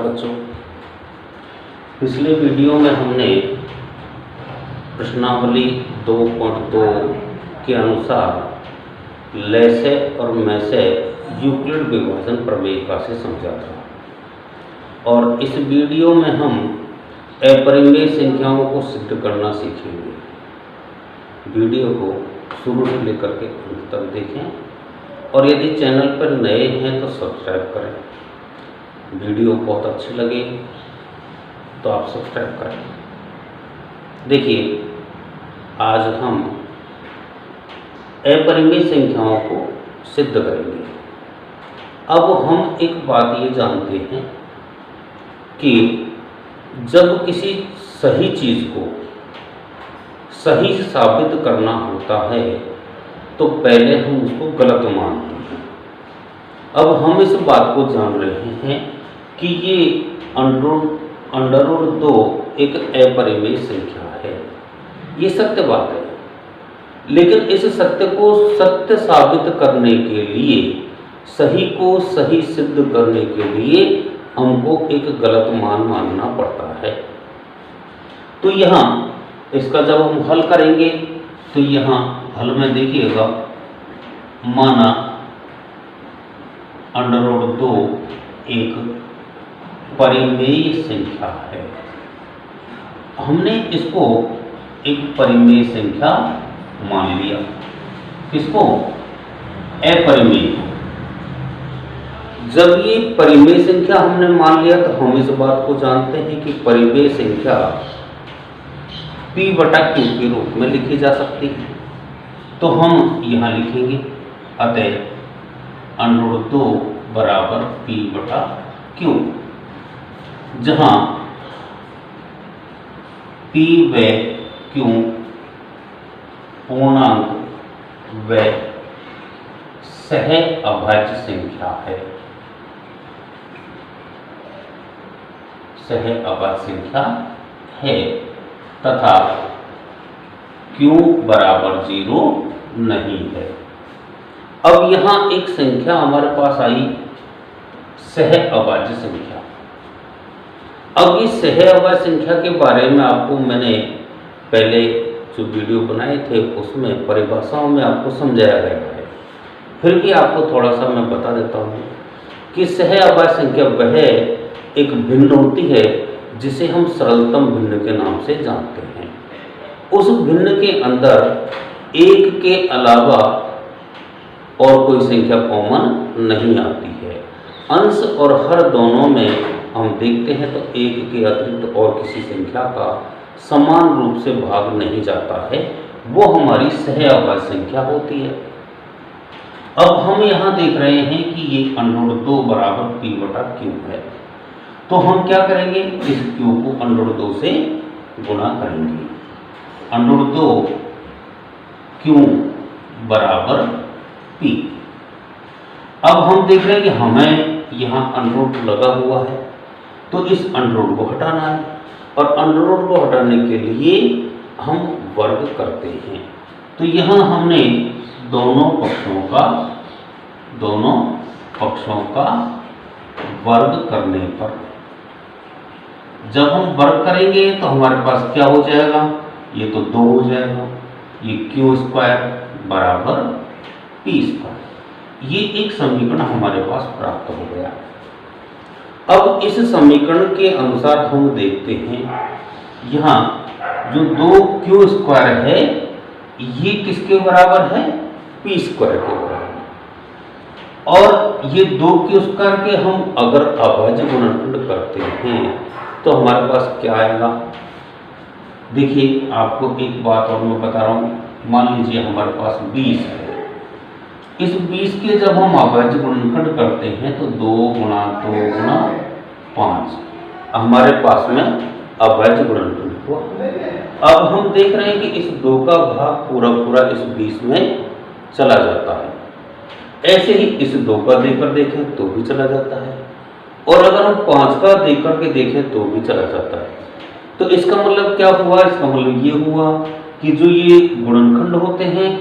बच्चों, पिछले वीडियो में हमने प्रश्नावली 2.2 के अनुसार लैसे और मैसे यूक्लिड विभाजन प्रमेय से समझा था और इस वीडियो में हम अपरिमेय संख्याओं को सिद्ध करना सीखेंगे। वीडियो को शुरू से लेकर के अंत तक देखें और यदि चैनल पर नए हैं तो सब्सक्राइब करें। वीडियो बहुत अच्छी लगे तो आप सब्सक्राइब करें। देखिए, आज हम अपरिमेय संख्याओं को सिद्ध करेंगे। अब हम एक बात ये जानते हैं कि जब किसी सही चीज़ को सही साबित करना होता है तो पहले हम उसको गलत मानते हैं। अब हम इस बात को जान रहे हैं कि ये अंडर दो एक अपरिमेय संख्या है। ये सत्य बात है, लेकिन इस सत्य को सत्य साबित करने के लिए, सही को सही सिद्ध करने के लिए हमको एक गलत मान मानना पड़ता है। तो यहाँ इसका जब हम हल करेंगे तो यहाँ हल में देखिएगा, माना अंडर दो एक परिमेय संख्या है। हमने इसको एक परिमेय संख्या मान लिया। किसको? अपरिमेय। जब ये परिमेय संख्या हमने मान लिया तो हम इस बात को जानते हैं कि परिमेय संख्या P/Q के रूप में लिखी जा सकती है। तो हम यहाँ लिखेंगे, अतः अंडर दो बराबर P/Q, जहाँ P व Q पूर्णांक व सह अभाज्य संख्या है। सह अभाज्य संख्या है तथा Q बराबर 0 नहीं है। अब यहाँ एक संख्या हमारे पास आई, सह अभाज्य संख्या। अब इस सह अभाज्य संख्या के बारे में आपको मैंने पहले जो वीडियो बनाए थे उसमें परिभाषाओं में आपको समझाया गया है। फिर भी आपको थोड़ा सा मैं बता देता हूँ कि सह अभाज्य संख्या वह एक भिन्न होती है जिसे हम सरलतम भिन्न के नाम से जानते हैं। उस भिन्न के अंदर एक के अलावा और कोई संख्या कॉमन नहीं आती है। अंश और हर दोनों में हम देखते हैं तो एक के अतिरिक्त और किसी संख्या का समान रूप से भाग नहीं जाता है, वो हमारी सह अभाज्य संख्या होती है। अब हम यहाँ देख रहे हैं कि ये अंडर दो बराबर P/Q है, तो हम क्या करेंगे, इस Q को अंडर दो से गुणा करेंगे। अंडर दो Q बराबर P। अब हम देख रहे हैं कि हमें यहाँ अंडर लगा हुआ है, तो इस अंडर को हटाना है और अंडर को हटाने के लिए हम वर्ग करते हैं। तो यहाँ हमने दोनों पक्षों का वर्ग करने पर, जब हम वर्ग करेंगे तो हमारे पास क्या हो जाएगा, ये तो 2 हो जाएगा, ये Q² बराबर P²। ये एक समीकरण हमारे पास प्राप्त हो गया। अब इस समीकरण के अनुसार हम देखते हैं, यहाँ जो 2Q² है ये किसके बराबर है, P² के बराबर। और ये 2Q² के हम अगर अभाज्य गुणनखंड करते हैं तो हमारे पास क्या आएगा। देखिए, आपको एक बात और मैं बता रहा हूँ, मान लीजिए हमारे पास 20 है। इस 20 के जब हम अभाज्य गुणनखंड करते हैं तो 2 गुणा 2 गुणा 5 हमारे पास में अभाज्य गुणनखंड हुआ। अब हम देख रहे हैं कि इस 2 का भाग पूरा पूरा इस 20 में चला जाता है। ऐसे ही इस 2 का देकर देखें तो भी चला जाता है, और अगर हम 5 का देकर के देखें तो भी चला जाता है। तो इसका मतलब क्या हुआ, इसका मतलब ये हुआ कि जो ये गुणनखंड होते हैं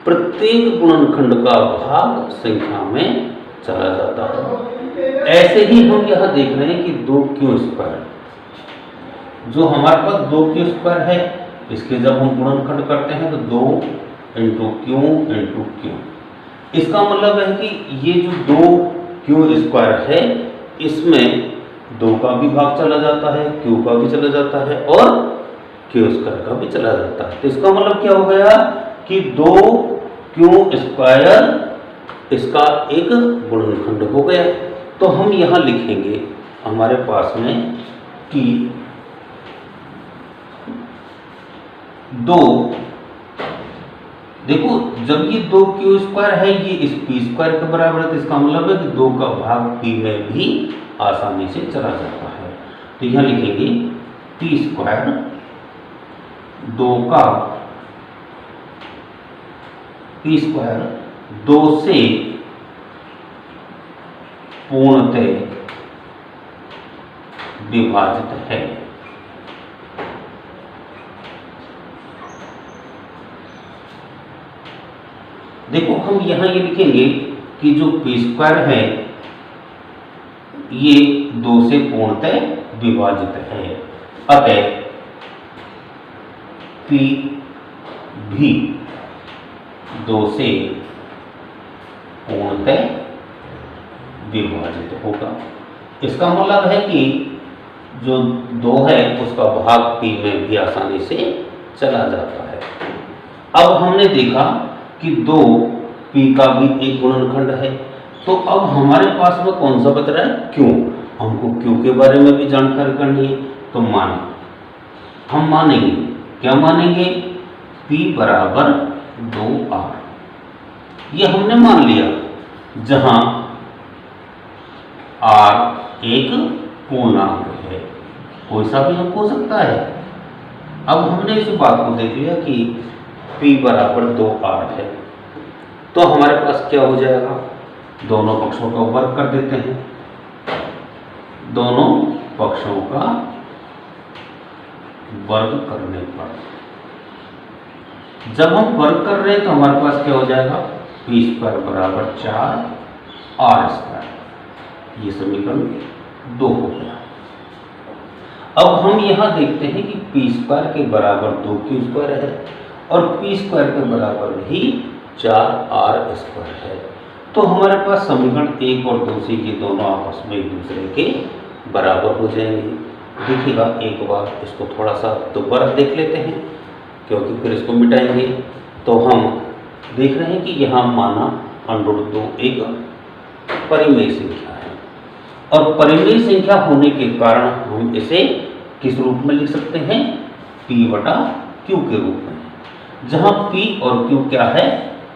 प्रत्येक गुणनखंड का भाग संख्या में चला जाता है। ऐसे ही हम यहाँ देख रहे हैं कि 2q², जो हमारे पास 2q² है, इसके जब हम गुणनखंड करते हैं तो 2 × q × q। इसका मतलब है कि ये जो 2q² है, इसमें 2 का भी भाग चला जाता है, q का भी चला जाता है और q² का भी चला जाता है। तो इसका मतलब क्या हो गया कि 2q² इसका एक गुणनखंड हो गया। तो हम यहाँ लिखेंगे हमारे पास में कि 2, देखो जब ये 2q² है, ये इस p² के बराबर है, तो इसका मतलब है कि 2 का भाग p में भी आसानी से चला जाता है। तो यहाँ लिखेंगे p², 2 का p² 2 से पूर्णतः विभाजित है। देखो हम यहाँ ये लिखेंगे कि जो p² है ये 2 से पूर्णतः विभाजित है, अतः p भी 2 से पूर्णतः विभाजित होगा। इसका मतलब है कि जो 2 है उसका भाग p में भी आसानी से चला जाता है। अब हमने देखा कि 2p का भी एक गुणनखंड है, तो अब हमारे पास में कौन सा बच रहा है, q। हमको q के बारे में भी जानकारी करनी है, तो हम मानेंगे क्या मानेंगे, p बराबर 2r। ये हमने मान लिया, जहां r एक पूर्णांक है, कोई सा भी अंक हो सकता है। अब हमने इस बात को देख लिया कि p बराबर 2r है, तो हमारे पास क्या हो जाएगा, दोनों पक्षों का वर्ग कर देते हैं। दोनों पक्षों का वर्ग करने पर, जब हम वर्ग कर रहे हैं तो हमारे पास क्या हो जाएगा, p² बराबर 4r²। ये समीकरण 2 हो गया। अब हम यहाँ देखते हैं कि p² के बराबर 2q² है और p² के बराबर ही 4r² है। तो हमारे पास समीकरण 1 और 2 से ये दोनों आपस में एक दूसरे के बराबर हो जाएंगे। देखिएगा एक बार इसको थोड़ा सा दोबारा देख लेते हैं, क्योंकि फिर इसको मिटाएंगे। तो हम देख रहे हैं कि यहाँ माना √2 एक परिमेय संख्या है, और परिमेय संख्या होने के कारण हम इसे किस रूप में लिख सकते हैं, p/q के रूप में, जहां p और q क्या है,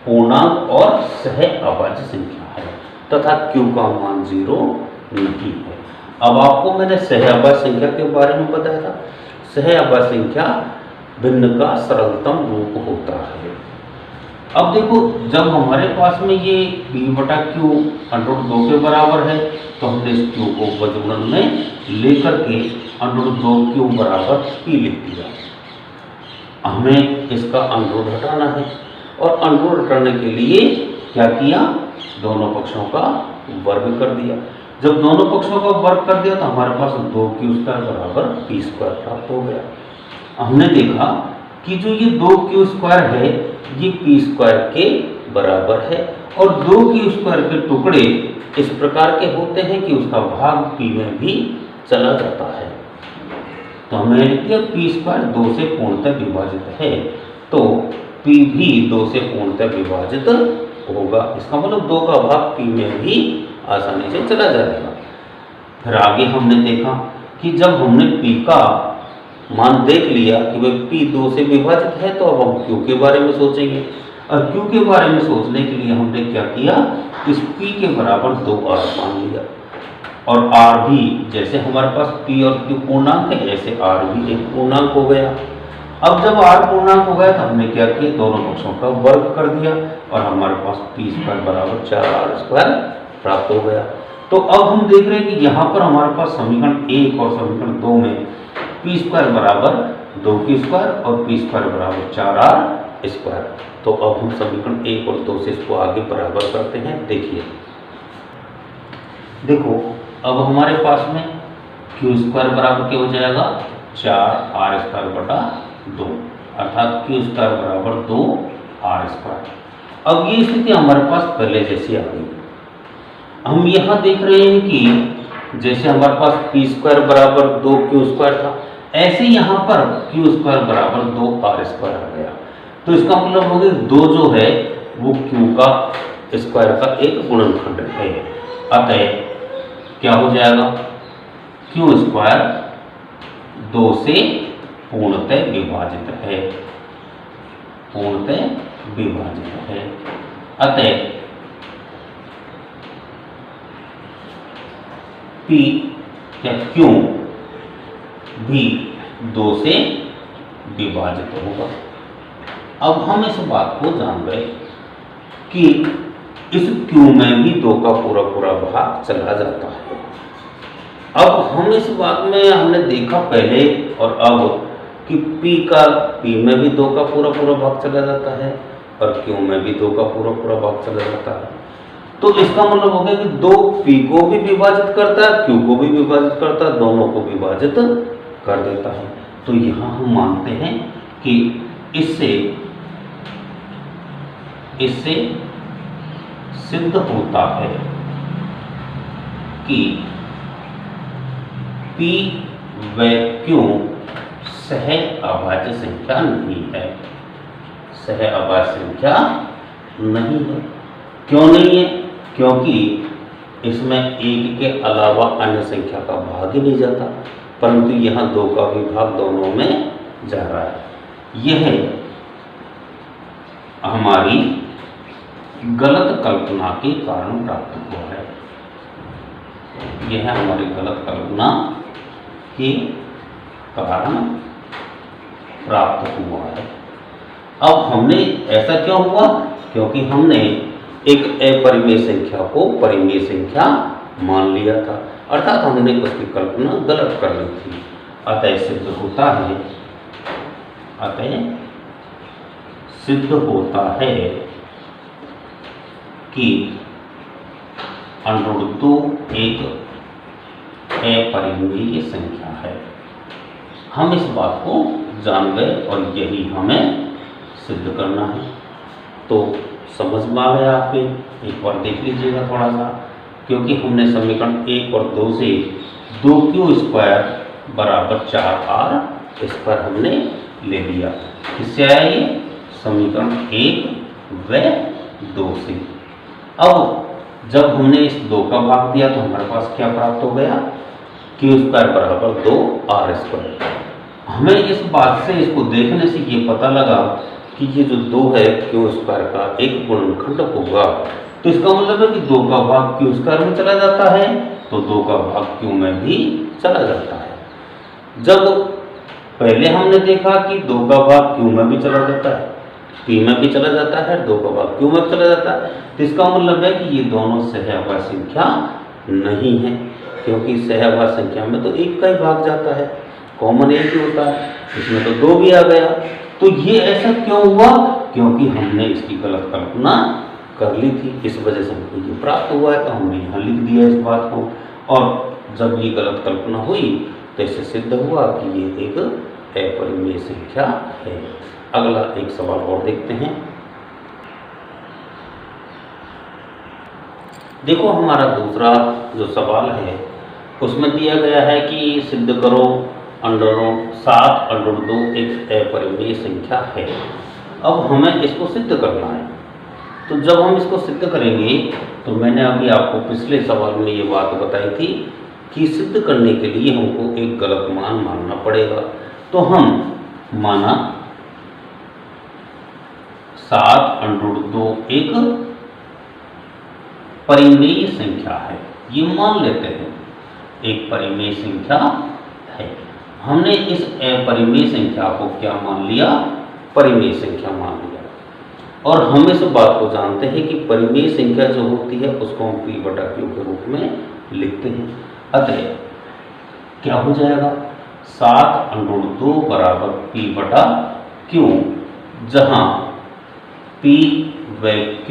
पूर्णांक और सह-अभाज्य संख्या है, तथा q का मान 0 नहीं है। अब आपको मैंने सह-अभाज्य संख्या के बारे में बताया था। सह-अभाज्य संख्या भिन्न का सरलतम रूप होता है। अब देखो जब हमारे पास में ये p/q √2 के बराबर है, तो हमने इस q को वर्गमूल में लेकर के √2q बराबर p लिख दिया। हमें इसका अंडर रूट हटाना है, और अंडर रूट हटाने के लिए क्या किया, दोनों पक्षों का वर्ग कर दिया। जब दोनों पक्षों का वर्ग कर दिया तो हमारे पास 2q² बराबर p² प्राप्त हो गया। हमने देखा कि जो ये 2q² है ये p² के बराबर है, और 2q² के टुकड़े इस प्रकार के होते हैं कि उसका भाग p में भी चला जाता है। तो हमने लिख दिया p² 2 से पूर्णतः विभाजित है, तो p भी 2 से पूर्णतः विभाजित होगा। इसका मतलब 2 का भाग p में भी आसानी से चला जाएगा। फिर आगे हमने देखा कि जब हमने p का मान देख लिया कि वह p 2 से विभाजित है, तो अब हम q के बारे में सोचेंगे, और q के बारे में सोचने के लिए हमने क्या किया, इस p के बराबर 2r मान लिया, और r भी जैसे हमारे पास p और q पूर्णांक है, ऐसे r भी एक पूर्णांक हो गया। अब जब r पूर्णांक हो गया तो हमने क्या किया, दोनों पक्षों का वर्ग कर दिया, और हमारे पास p² बराबर 4r² प्राप्त हो गया। तो अब हम देख रहे हैं कि यहाँ पर हमारे पास समीकरण 1 और समीकरण 2 में p² बराबर 2q² और p² बराबर 4r²। तो अब हम समीकरण 1 और 2 से इसको आगे बराबर करते हैं। देखिए देखो अब हमारे पास में क्यू स्क्वायर बराबर क्या हो जाएगा 4r² बटा 2, अर्थात क्यू स्क्वायर बराबर 2r²। अब ये स्थिति हमारे पास पहले जैसी आ गई। हम यहाँ देख रहे हैं कि जैसे हमारे पास पी स्क्वायर बराबर 2q² था, ऐसे यहाँ पर क्यू स्क्वायर बराबर 2r² आ गया। तो इसका मतलब हो गया 2 जो है वो क्यू का स्क्वायर का एक गुणनखंड है। अतः क्या हो जाएगा क्यू स्क्वायर 2 से पूर्णतः विभाजित है, पूर्णतः विभाजित है। अतः P या Q भी 2 से विभाजित होगा। अब हम इस बात को जान गए कि इस Q में भी 2 का पूरा पूरा भाग चला जाता है। अब हम इस बात में हमने देखा पहले और अब कि P में भी 2 का पूरा पूरा भाग चला जाता है और Q में भी 2 का पूरा पूरा भाग चला जाता है। तो इसका मतलब हो गया कि 2 P को भी विभाजित करता है, Q को भी विभाजित करता है, दोनों को विभाजित कर देता है। तो यहाँ हम मानते हैं कि इससे सिद्ध होता है कि P व Q सह अभाज्य संख्या नहीं है, सह अभाज्य संख्या नहीं है। क्यों नहीं है? क्योंकि इसमें 1 के अलावा अन्य संख्या का भाग ही नहीं जाता, परंतु यहाँ 2 का भी भाग दोनों में जा रहा है। यह हमारी गलत कल्पना के कारण प्राप्त हुआ है, यह हमारी गलत कल्पना के कारण प्राप्त हुआ है। अब हमने ऐसा क्यों हुआ? क्योंकि हमने एक अपरिमेय संख्या को परिमेय संख्या मान लिया था, अर्थात हमने उसकी कल्पना गलत कर ली थी। अतः सिद्ध होता है, कि √2 एक अपरिमेय संख्या है। हम इस बात को जान गए और यही हमें सिद्ध करना है। तो समझ में आ गया आपके? एक बार देख लीजिएगा थोड़ा सा, क्योंकि हमने समीकरण 1 और 2 से 2q² बराबर 4r² हमने ले लिया। किससे आया ये? समीकरण 1 व 2 से। अब जब हमने इस 2 का भाग दिया तो हमारे पास क्या प्राप्त हो गया? q² बराबर 2r²। हमें इस बात से, इसको देखने से ये पता लगा कि ये जो 2 है q² का एक गुणनखंड होगा। तो इसका मतलब है कि 2 का भाग q² में चला जाता है तो 2 का भाग q में भी चला जाता है। जब पहले हमने देखा कि 2 का भाग q में भी चला जाता है, p में भी चला जाता है, 2 का भाग q में चला जाता है, तो इसका मतलब है कि ये दोनों सहअभाज्य संख्या नहीं है, क्योंकि सहअभाज्य संख्या में तो 1 का ही भाग जाता है, कॉमन 1 ही होता है, इसमें तो 2 भी आ गया। तो ये ऐसा क्यों हुआ? क्योंकि हमने इसकी गलत कल्पना कर ली थी, इस वजह से हमको ये प्राप्त हुआ है। तो हमने यहाँ लिख दिया इस बात को, और जब ये गलत कल्पना हुई तो इससे सिद्ध हुआ कि ये एक अपरिमेय संख्या है। अगला एक सवाल और देखते हैं। देखो हमारा दूसरा जो सवाल है उसमें दिया गया है कि सिद्ध करो √7√2 एक अपरिमेय संख्या है। अब हमें इसको सिद्ध करना है। तो जब हम इसको सिद्ध करेंगे तो मैंने अभी आपको पिछले सवाल में ये बात बताई थी कि सिद्ध करने के लिए हमको एक गलत मान मानना पड़ेगा। तो हम माना 7√2 एक परिमेय संख्या है, ये मान लेते हैं एक परिमेय संख्या है। हमने इस अपरिमेय संख्या को क्या मान लिया? परिमेय संख्या मान लिया। और हम इस बात को जानते हैं कि परिमेय संख्या जो होती है उसको हम P/Q के रूप में लिखते हैं। अतः क्या हो जाएगा? 7√2 बराबर P/Q, जहाँ P व Q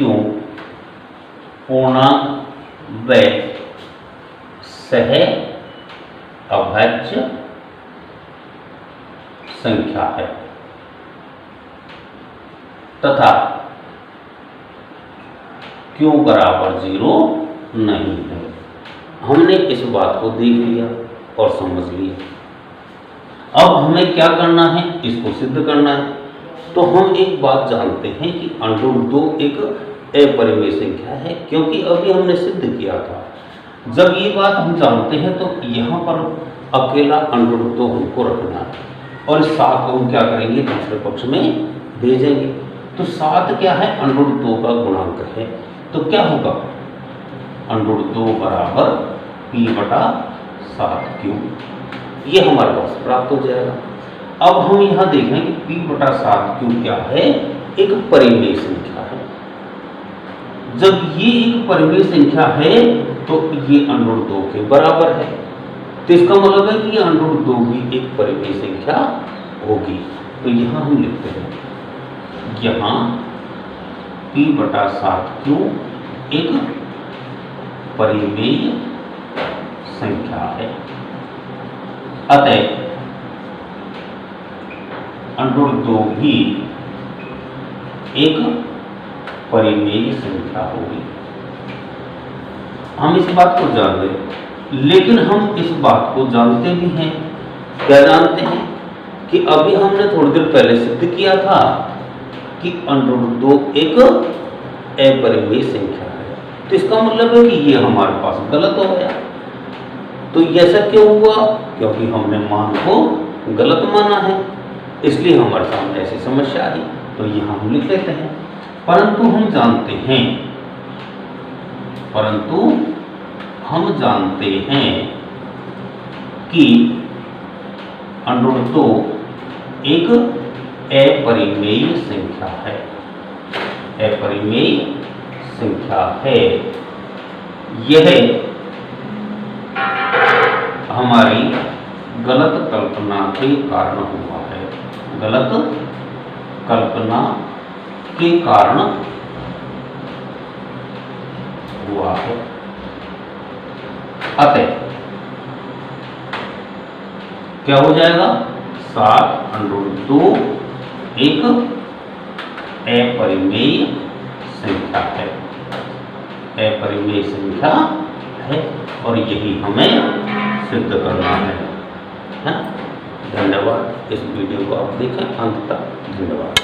पूर्णांक व सह अभाज्य संख्या है तथा Q बराबर 0 नहीं है। हमने इस बात को देख लिया और समझ लिया। अब हमें क्या करना है, इसको सिद्ध करना है। तो हम एक बात जानते हैं कि √2 एक अपरिमेय संख्या है, क्योंकि अभी हमने सिद्ध किया था। जब ये बात हम जानते हैं तो यहाँ पर अकेला √2 हमको रखना है और 7 को हम क्या करेंगे, दूसरे पक्ष में भेजेंगे। तो 7 क्या है, √2 का गुणांक है। तो क्या होगा, √2 बराबर P/7Q, ये हमारे पास प्राप्त हो जाएगा। अब हम यहाँ देखें कि P/7Q क्या है, एक परिमेय संख्या है। जब ये एक परिमेय संख्या है तो ये √2 के बराबर है। तो इसका मतलब है कि ये √2 भी एक परिमेय संख्या होगी। तो यहाँ हम लिखते हैं, यहाँ P/7Q एक परिमेय संख्या है। अतः √2 भी एक परिमेय संख्या होगी। हम इस बात को जान गए, लेकिन हम इस बात को जानते भी हैं, क्या जानते हैं कि अभी हमने थोड़ी देर पहले सिद्ध किया था कि √2 एक अपरिमेय संख्या है। तो इसका मतलब है कि ये हमारे पास गलत हो गया। तो ऐसा क्यों हुआ, क्योंकि हमने मान को गलत माना है, इसलिए हमारे सामने ऐसी समस्या आई। तो यहाँ हम लिख लेते हैं, परंतु हम जानते हैं कि √2 एक अपरिमेय संख्या है, अपरिमेय संख्या है। यह हमारी गलत कल्पना के कारण हुआ है, गलत कल्पना के कारण हुआ है। अतः क्या हो जाएगा, 7√2 एक अपरिमेय संख्या है, अपरिमेय संख्या है, और यही हमें सिद्ध करना है। धन्यवाद। इस वीडियो को आप देखें अंत तक। धन्यवाद।